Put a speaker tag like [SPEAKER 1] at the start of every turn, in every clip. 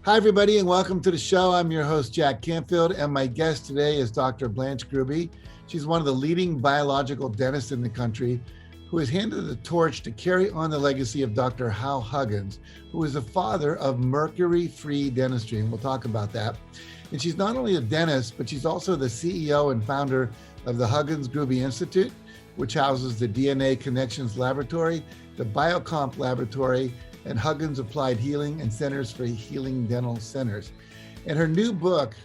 [SPEAKER 1] Hi, everybody, and welcome to the show. I'm your host, Jack Canfield, and my guest today is Dr. Blanche Grube. She's one of the leading biological dentists in the country who has handed the torch to carry on the legacy of Dr. Hal Huggins, who is the father of mercury-free dentistry, and we'll talk about that. And she's not only a dentist, but she's also the CEO and founder of the Huggins-Grube Institute, which houses the DNA Connections Laboratory, the Biocomp Laboratory, and Huggins Applied Healing and Centers for Healing Dental Centers. And her new book,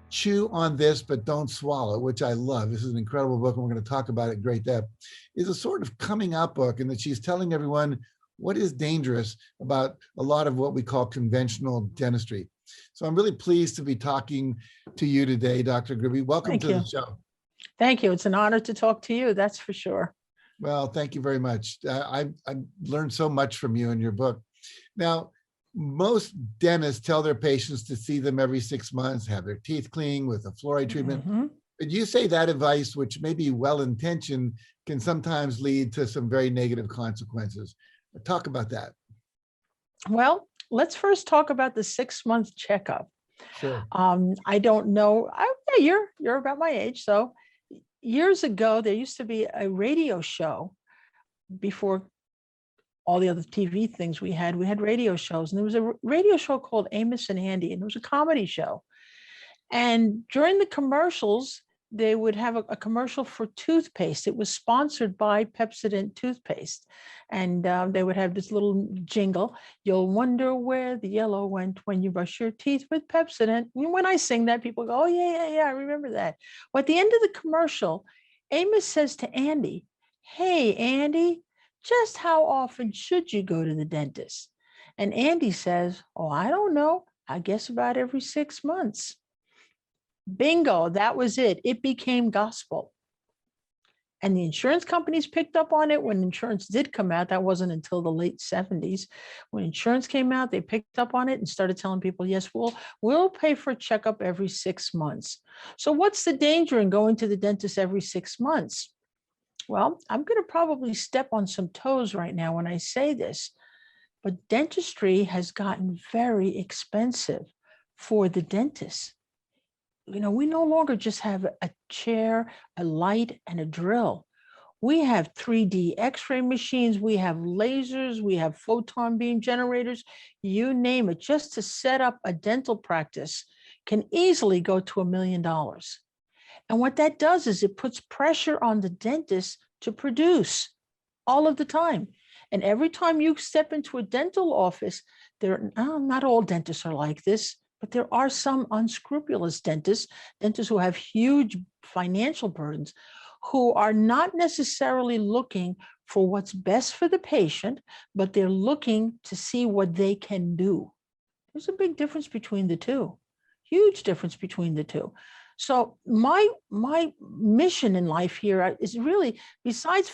[SPEAKER 1] Chew on This But Don't Swallow, which I love, this is an incredible book and we're going to talk about it in great depth, is a sort of coming out book in that she's telling everyone what is dangerous about a lot of what we call conventional dentistry. So I'm really pleased to be talking to you today, Dr. Grube. Welcome to the show.
[SPEAKER 2] Thank you. It's an honor to talk to you, that's for sure.
[SPEAKER 1] Well, thank you very much. I've learned so much from you in your book. Now, most dentists tell their patients to see them every 6 months, have their teeth cleaned with a fluoride treatment. But you say that advice, which may be well-intentioned, can sometimes lead to some very negative consequences. Talk about that.
[SPEAKER 2] Well, let's first talk about the 6-month checkup.
[SPEAKER 1] Sure.
[SPEAKER 2] I don't know. You're about my age, so years ago, there used to be a radio show before all the other TV things we had radio shows. And there was a radio show called Amos and Andy, and it was a comedy show. And during the commercials, they would have a commercial for toothpaste. It was sponsored by Pepsodent toothpaste. And they would have this little jingle. You'll wonder where the yellow went when you brush your teeth with Pepsodent. And when I sing that, people go, oh, yeah, I remember that. Well, at the end of the commercial, Amos says to Andy, hey, Andy, just how often should you go to the dentist? And Andy says, oh, I don't know. I guess about every 6 months. Bingo, that was it. It became gospel. And the insurance companies picked up on it when insurance did come out. That wasn't until the late 70s. When insurance came out, they picked up on it and started telling people, yes, we'll pay for a checkup every 6 months. So what's the danger in going to the dentist every 6 months? Well, I'm going to probably step on some toes right now when I say this, but dentistry has gotten very expensive for the dentist. You know, we no longer just have a chair, a light, and a drill. We have 3D X-ray machines, we have lasers, we have photon beam generators, you name it. Just to set up a dental practice can easily go to $1 million. And what that does is it puts pressure on the dentist to produce all of the time. And every time you step into a dental office, not all dentists are like this, but there are some unscrupulous dentists who have huge financial burdens, who are not necessarily looking for what's best for the patient, but they're looking to see what they can do. There's a big difference between the two, huge difference between the two. So my mission in life here is really, besides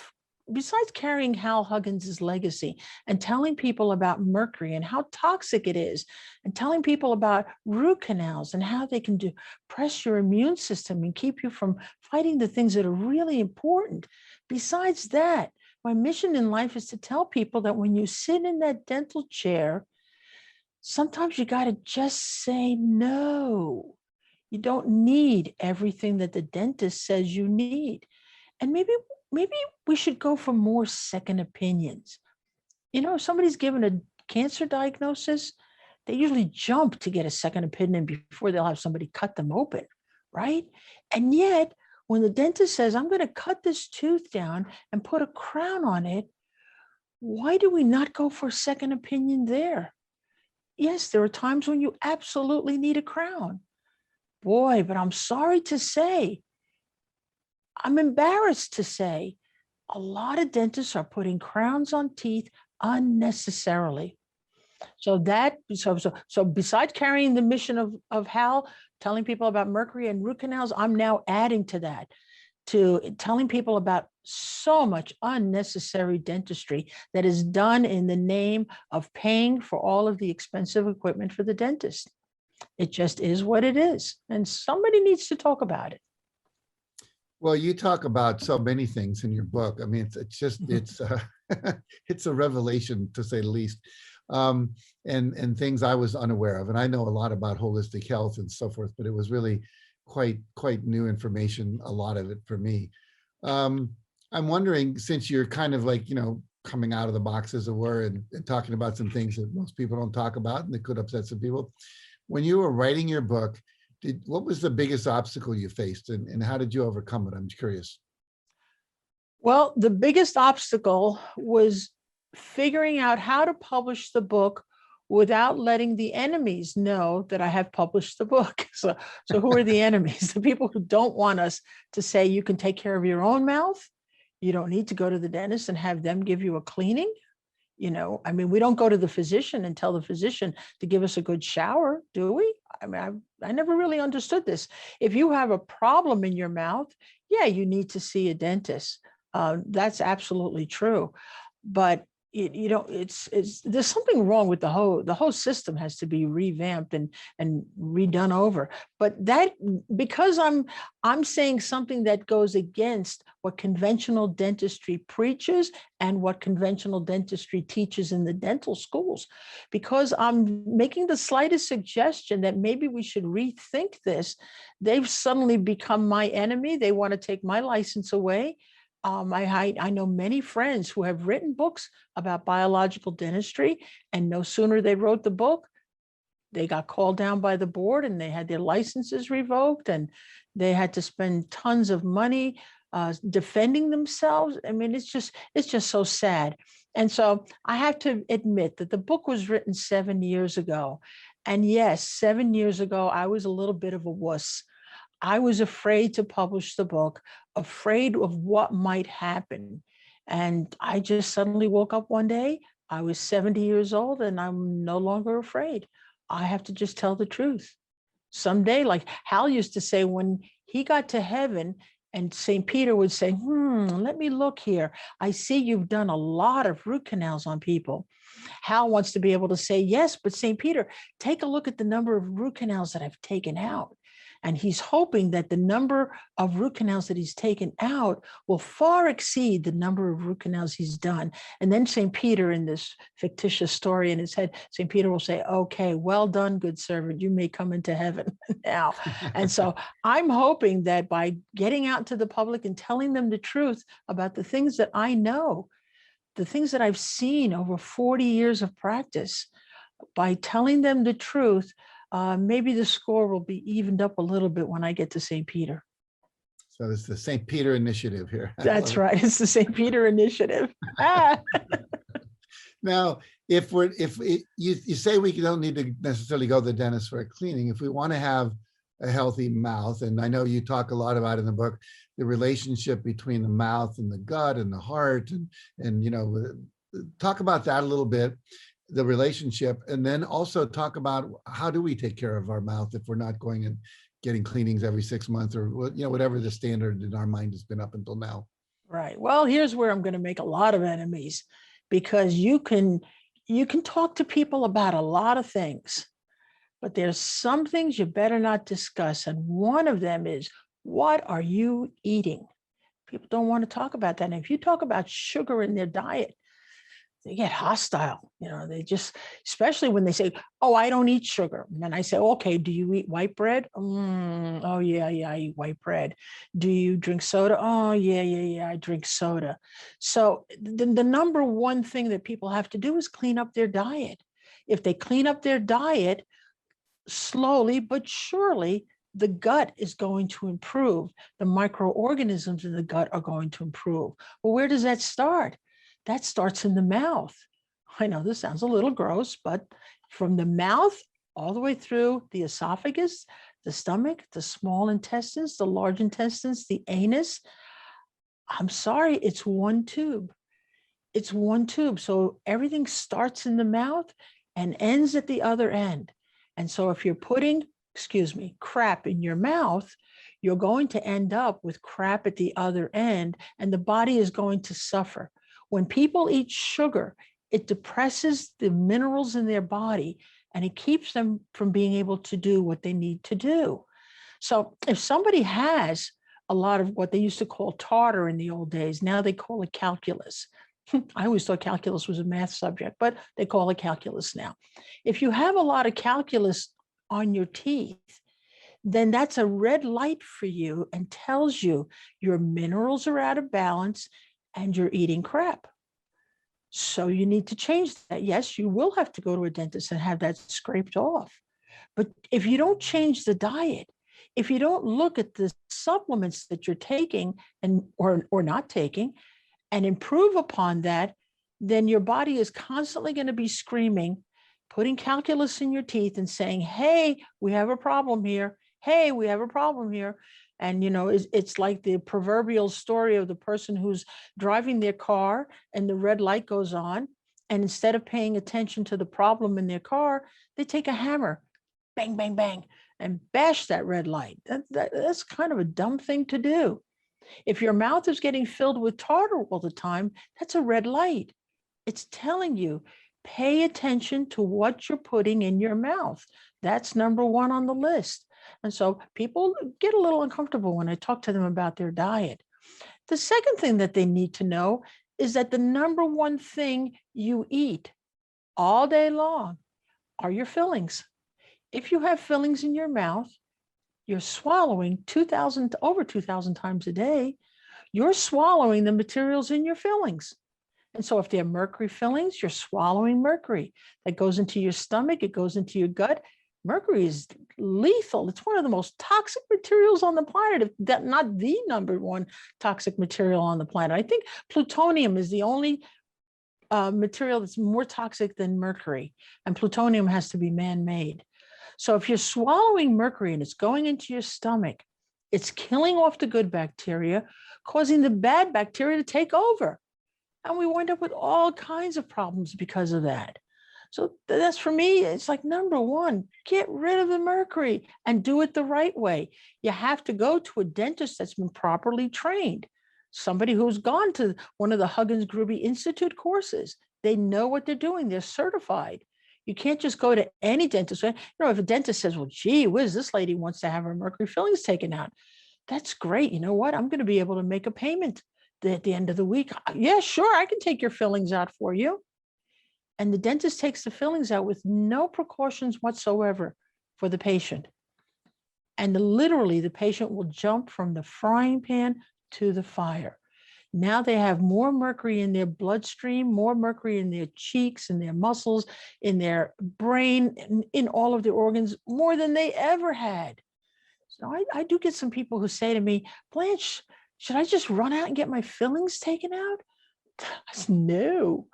[SPEAKER 2] carrying Hal Huggins' legacy and telling people about mercury and how toxic it is, and telling people about root canals and how they can depress your immune system and keep you from fighting the things that are really important. Besides that, my mission in life is to tell people that when you sit in that dental chair, sometimes you got to just say no. You don't need everything that the dentist says you need. And maybe we should go for more second opinions. You know, if somebody's given a cancer diagnosis, they usually jump to get a second opinion before they'll have somebody cut them open, right? And yet, when the dentist says, I'm going to cut this tooth down and put a crown on it, why do we not go for a second opinion there? Yes, there are times when you absolutely need a crown. Boy, but I'm sorry to say, I'm embarrassed to say, a lot of dentists are putting crowns on teeth unnecessarily. So besides carrying the mission of Hal, telling people about mercury and root canals, I'm now adding to that, to telling people about so much unnecessary dentistry that is done in the name of paying for all of the expensive equipment for the dentist. It just is what it is. And somebody needs to talk about it.
[SPEAKER 1] Well, you talk about so many things in your book. I mean, it's a revelation, to say the least. and things I was unaware of. And I know a lot about holistic health and so forth, but it was really quite new information, a lot of it for me. I'm wondering, since you're kind of like, coming out of the box, as it were, and talking about some things that most people don't talk about and that could upset some people. When you were writing your book, what was the biggest obstacle you faced, and how did you overcome it? I'm curious.
[SPEAKER 2] Well, the biggest obstacle was figuring out how to publish the book without letting the enemies know that I have published the book. So who are the enemies? The people who don't want us to say you can take care of your own mouth. You don't need to go to the dentist and have them give you a cleaning. I mean, we don't go to the physician and tell the physician to give us a good shower, do we? I mean, I never really understood this. If you have a problem in your mouth, yeah, you need to see a dentist. That's absolutely true. But it's there's something wrong with the whole system has to be revamped and redone over. But that, because I'm saying something that goes against what conventional dentistry preaches and what conventional dentistry teaches in the dental schools, because I'm making the slightest suggestion that maybe we should rethink this, they've suddenly become my enemy. They want to take my license away. I know many friends who have written books about biological dentistry, and no sooner they wrote the book, they got called down by the board and they had their licenses revoked, and they had to spend tons of money defending themselves. I mean, it's just so sad. And so I have to admit that the book was written 7 years ago. And yes, 7 years ago, I was a little bit of a wuss. I was afraid to publish the book, afraid of what might happen. And I just suddenly woke up one day. I was 70 years old and I'm no longer afraid. I have to just tell the truth. Someday, like Hal used to say, when he got to heaven and St. Peter would say, let me look here. I see you've done a lot of root canals on people. Hal wants to be able to say, yes, but St. Peter, take a look at the number of root canals that I've taken out. And he's hoping that the number of root canals that he's taken out will far exceed the number of root canals he's done. And then St. Peter, in this fictitious story in his head, St. Peter will say, okay, well done, good servant. You may come into heaven now. And so I'm hoping that by getting out to the public and telling them the truth about the things that I know, the things that I've seen over 40 years of practice, by telling them the truth, maybe the score will be evened up a little bit when I get to St. Peter.
[SPEAKER 1] So it's the St. Peter initiative here.
[SPEAKER 2] That's right. It's the St. Peter initiative.
[SPEAKER 1] Now, you say we don't need to necessarily go to the dentist for a cleaning. If we want to have a healthy mouth, and I know you talk a lot about in the book, the relationship between the mouth and the gut and the heart, and talk about that a little bit, the relationship, and then also talk about how do we take care of our mouth if we're not going and getting cleanings every 6 months, or whatever the standard in our mind has been up until now.
[SPEAKER 2] Right. Well, here's where I'm going to make a lot of enemies, because you can talk to people about a lot of things, but there's some things you better not discuss. And one of them is, what are you eating? People don't want to talk about that. And if you talk about sugar in their diet, they get hostile. They just, especially when they say, oh, I don't eat sugar. And then I say, okay, do you eat white bread? Oh, yeah, I eat white bread. Do you drink soda? Oh, yeah, I drink soda. So the number one thing that people have to do is clean up their diet. If they clean up their diet slowly but surely, the gut is going to improve. The microorganisms in the gut are going to improve. Well, where does that start? That starts in the mouth. I know this sounds a little gross, but from the mouth all the way through the esophagus, the stomach, the small intestines, the large intestines, the anus. I'm sorry, it's one tube. It's one tube. So everything starts in the mouth and ends at the other end. And so if you're putting, crap in your mouth, you're going to end up with crap at the other end, and the body is going to suffer. When people eat sugar, it depresses the minerals in their body and it keeps them from being able to do what they need to do. So if somebody has a lot of what they used to call tartar in the old days, now they call it calculus. I always thought calculus was a math subject, but they call it calculus now. If you have a lot of calculus on your teeth, then that's a red light for you and tells you your minerals are out of balance and you're eating crap. So you need to change that. Yes, you will have to go to a dentist and have that scraped off. But if you don't change the diet, if you don't look at the supplements that you're taking and or not taking and improve upon that, then your body is constantly going to be screaming, putting calculus in your teeth and saying, hey, we have a problem here. Hey, we have a problem here. And, it's like the proverbial story of the person who's driving their car and the red light goes on. And instead of paying attention to the problem in their car, they take a hammer, bang, bang, bang, and bash that red light. That's kind of a dumb thing to do. If your mouth is getting filled with tartar all the time, that's a red light. It's telling you, pay attention to what you're putting in your mouth. That's number one on the list. And so people get a little uncomfortable when I talk to them about their diet. The second thing that they need to know is that the number one thing you eat all day long are your fillings. If you have fillings in your mouth, you're swallowing over 2,000 times a day. You're swallowing the materials in your fillings. And so if they're mercury fillings, you're swallowing mercury. That goes into your stomach, it goes into your gut. Mercury is lethal. It's one of the most toxic materials on the planet, if that not the number one toxic material on the planet. I think plutonium is the only material that's more toxic than mercury, and plutonium has to be man-made. So if you're swallowing mercury and it's going into your stomach, it's killing off the good bacteria, causing the bad bacteria to take over. And we wind up with all kinds of problems because of that. So that's, for me, it's like number one, get rid of the mercury and do it the right way. You have to go to a dentist that's been properly trained, somebody who's gone to one of the Huggins-Grube Institute courses. They know what they're doing. They're certified. You can't just go to any dentist. If a dentist says, well, gee whiz, this lady wants to have her mercury fillings taken out. That's great. You know what? I'm going to be able to make a payment at the end of the week. Yeah, sure. I can take your fillings out for you. And the dentist takes the fillings out with no precautions whatsoever for the patient. And literally the patient will jump from the frying pan to the fire. Now they have more mercury in their bloodstream, more mercury in their cheeks, in their muscles, in their brain, in all of their organs, more than they ever had. So I do get some people who say to me, Blanche, should I just run out and get my fillings taken out? I said, no,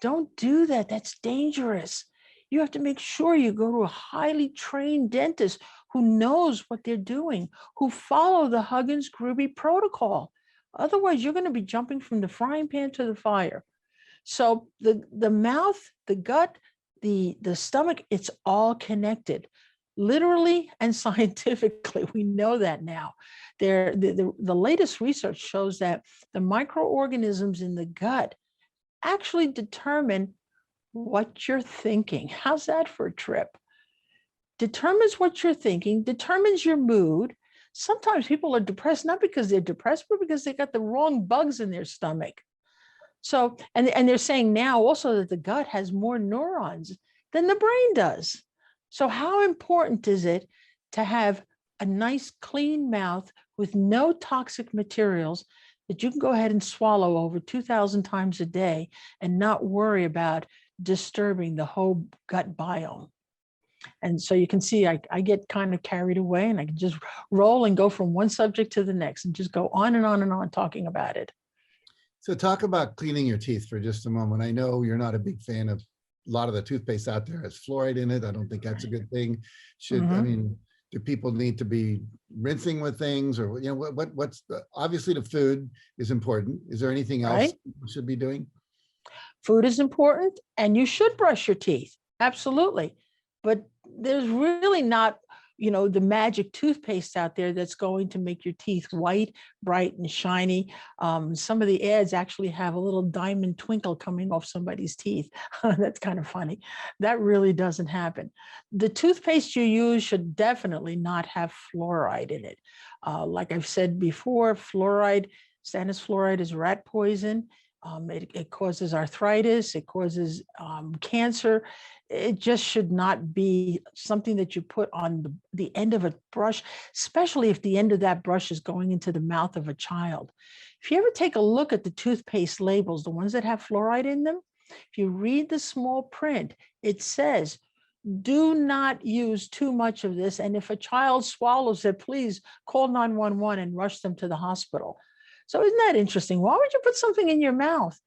[SPEAKER 2] don't do that. That's dangerous. You have to make sure you go to a highly trained dentist who knows what they're doing, who follow the Huggins-Grube Protocol. Otherwise, you're going to be jumping from the frying pan to the fire. So the mouth, the gut, the stomach, it's all connected. Literally and scientifically, we know that now. The latest research shows that the microorganisms in the gut actually determine what you're thinking. How's that for a trip? Determines what you're thinking, determines your mood. Sometimes people are depressed, not because they're depressed, but because they got the wrong bugs in their stomach. So, and they're saying now also that the gut has more neurons than the brain does. So how important is it to have a nice clean mouth with no toxic materials that you can go ahead and swallow over 2,000 times a day and not worry about disturbing the whole gut biome? And so you can see I get kind of carried away, and I can just roll and go from one subject to the next and just go on and on and on talking about it.
[SPEAKER 1] So talk about cleaning your teeth for just a moment. I know you're not a big fan of a lot of the toothpaste out there has fluoride in it. I don't think that's a good thing. I mean, do people need to be rinsing with things, or what's obviously the food is important. Is there anything else people should be doing?
[SPEAKER 2] Food is important, and you should brush your teeth. Absolutely. But there's really not, the magic toothpaste out there that's going to make your teeth white, bright, and shiny. Some of the ads actually have a little diamond twinkle coming off somebody's teeth. That's kind of funny. That really doesn't happen. The toothpaste you use should definitely not have fluoride in it. Like I've said before, stannous fluoride is rat poison. It causes arthritis. It causes cancer. It just should not be something that you put on the end of a brush, especially if the end of that brush is going into the mouth of a child. If you ever take a look at the toothpaste labels, the ones that have fluoride in them, if you read the small print, it says, do not use too much of this. And if a child swallows it, please call 911 and rush them to the hospital. So isn't that interesting? Why would you put something in your mouth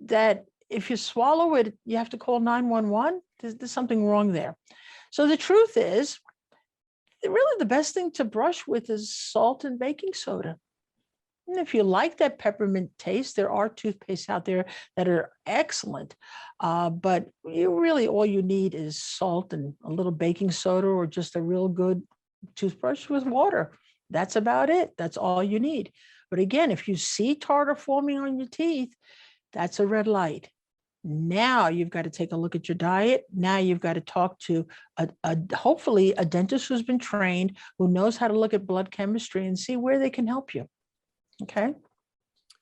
[SPEAKER 2] that if you swallow it, you have to call 911? There's something wrong there. So the truth is, really the best thing to brush with is salt and baking soda. And if you like that peppermint taste, there are toothpastes out there that are excellent. But all you need is salt and a little baking soda, or just a real good toothbrush with water. That's about it. That's all you need. But again, if you see tartar forming on your teeth, that's a red light. Now you've got to take a look at your diet. Now you've got to talk to hopefully a dentist who's been trained, who knows how to look at blood chemistry and see where they can help you. Okay.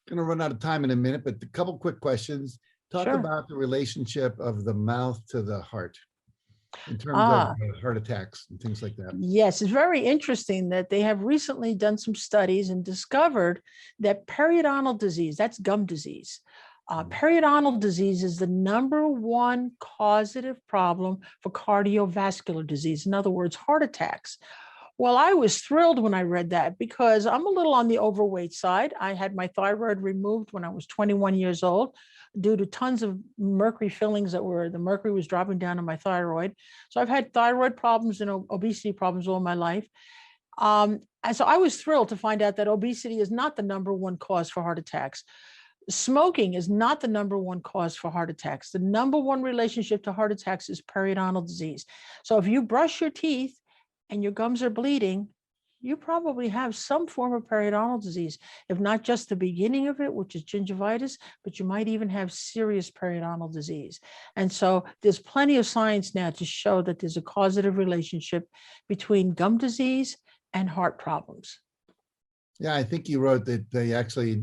[SPEAKER 1] Going to run out of time in a minute, but a couple quick questions. Talk
[SPEAKER 2] Sure.
[SPEAKER 1] about the relationship of the mouth to the heart in terms of heart attacks and things like that.
[SPEAKER 2] Yes, it's very interesting that they have recently done some studies and discovered that periodontal disease, that's gum disease. Periodontal disease is the #1 causative problem for cardiovascular disease. In other words, heart attacks. Well, I was thrilled when I read that, because I'm a little on the overweight side. I had my thyroid removed when I was 21 years old due to tons of mercury fillings the mercury was dropping down in my thyroid. So I've had thyroid problems and obesity problems all my life. And so I was thrilled to find out that obesity is not the #1 cause for heart attacks. Smoking is not the #1 cause for heart attacks. The #1 relationship to heart attacks is periodontal disease. So if you brush your teeth and your gums are bleeding, you probably have some form of periodontal disease, if not just the beginning of it, which is gingivitis, but you might even have serious periodontal disease. And so there's plenty of science now to show that there's a causative relationship between gum disease and heart problems.
[SPEAKER 1] Yeah, I think you wrote that they actually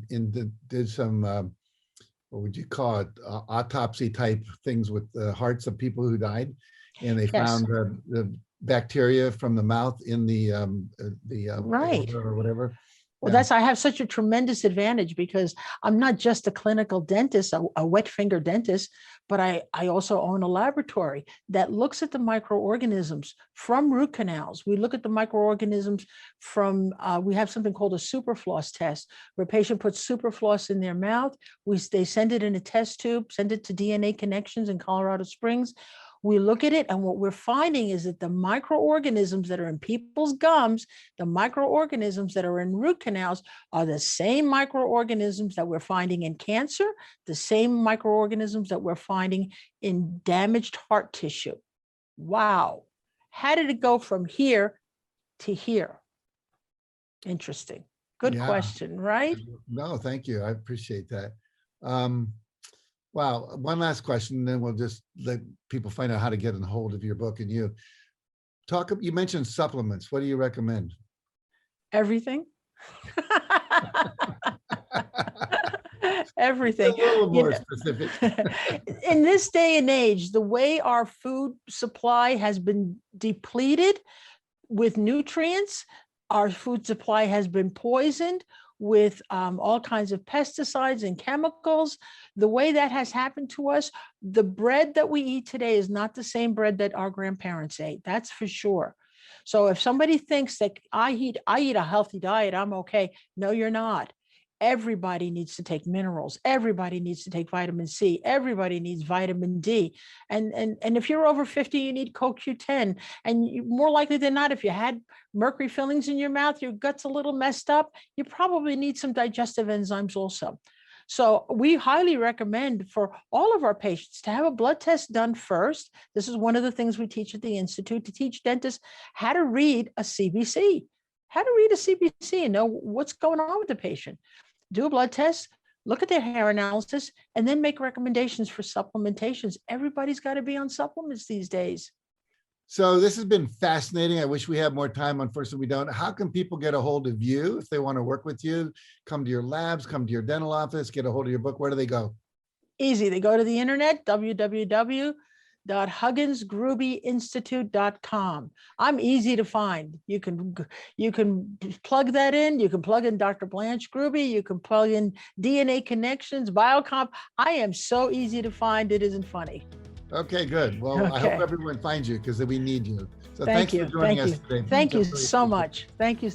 [SPEAKER 1] did some, what would you call it, autopsy type things with the hearts of people who died, and they found the bacteria from the mouth in the
[SPEAKER 2] Right.
[SPEAKER 1] aorta or whatever.
[SPEAKER 2] Well,
[SPEAKER 1] Yeah.
[SPEAKER 2] I have such a tremendous advantage, because I'm not just a clinical dentist, a wet finger dentist, but I also own a laboratory that looks at the microorganisms from root canals. We look at the microorganisms from, we have something called a super floss test, where a patient puts super floss in their mouth. They send it in a test tube, send it to DNA Connections in Colorado Springs. We look at it, and what we're finding is that the microorganisms that are in people's gums, the microorganisms that are in root canals, are the same microorganisms that we're finding in cancer, the same microorganisms that we're finding in damaged heart tissue. Wow. How did it go from here to here? Interesting. Good question, right?
[SPEAKER 1] No, thank you. I appreciate that. Wow. One last question, then we'll just let people find out how to get a hold of your book and you. You mentioned supplements. What do you recommend?
[SPEAKER 2] Everything. Everything.
[SPEAKER 1] A little more specific.
[SPEAKER 2] In this day and age, the way our food supply has been depleted with nutrients, our food supply has been poisoned with all kinds of pesticides and chemicals. The way that has happened to us, the bread that we eat today is not the same bread that our grandparents ate. That's for sure. So if somebody thinks that I eat a healthy diet, I'm okay. No, you're not. Everybody needs to take minerals. Everybody needs to take vitamin C. Everybody needs vitamin D. And if you're over 50, you need CoQ10. And more likely than not, if you had mercury fillings in your mouth, your gut's a little messed up, you probably need some digestive enzymes also. So we highly recommend for all of our patients to have a blood test done first. This is one of the things we teach at the Institute, to teach dentists how to read a CBC, and know what's going on with the patient. Do a blood test, look at their hair analysis, and then make recommendations for supplementations. Everybody's got to be on supplements these days.
[SPEAKER 1] So this has been fascinating. I wish we had more time. Unfortunately, we don't. How can people get a hold of you if they want to work with you? Come to your labs, come to your dental office, get a hold of your book. Where do they go?
[SPEAKER 2] Easy. They go to the internet, www.Huggins-Grube I'm easy to find. You can plug that in. You can plug in Dr. Blanche Grube. You can plug in DNA Connections, Biocomp. I am so easy to find. It isn't funny.
[SPEAKER 1] Okay, good. Well, I hope everyone finds you because we need you. So
[SPEAKER 2] Thank
[SPEAKER 1] thanks
[SPEAKER 2] you.
[SPEAKER 1] for joining us today.
[SPEAKER 2] Thank you so much. Thank you.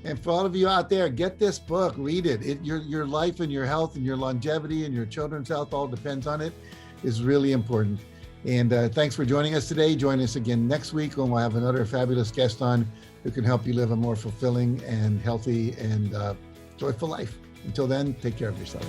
[SPEAKER 1] And for all of you out there, get this book, read it. Your life and your health and your longevity and your children's health all depends on it. Is really important. And thanks for joining us today. Join us again next week when we'll have another fabulous guest on who can help you live a more fulfilling and healthy and joyful life. Until then, take care of yourself.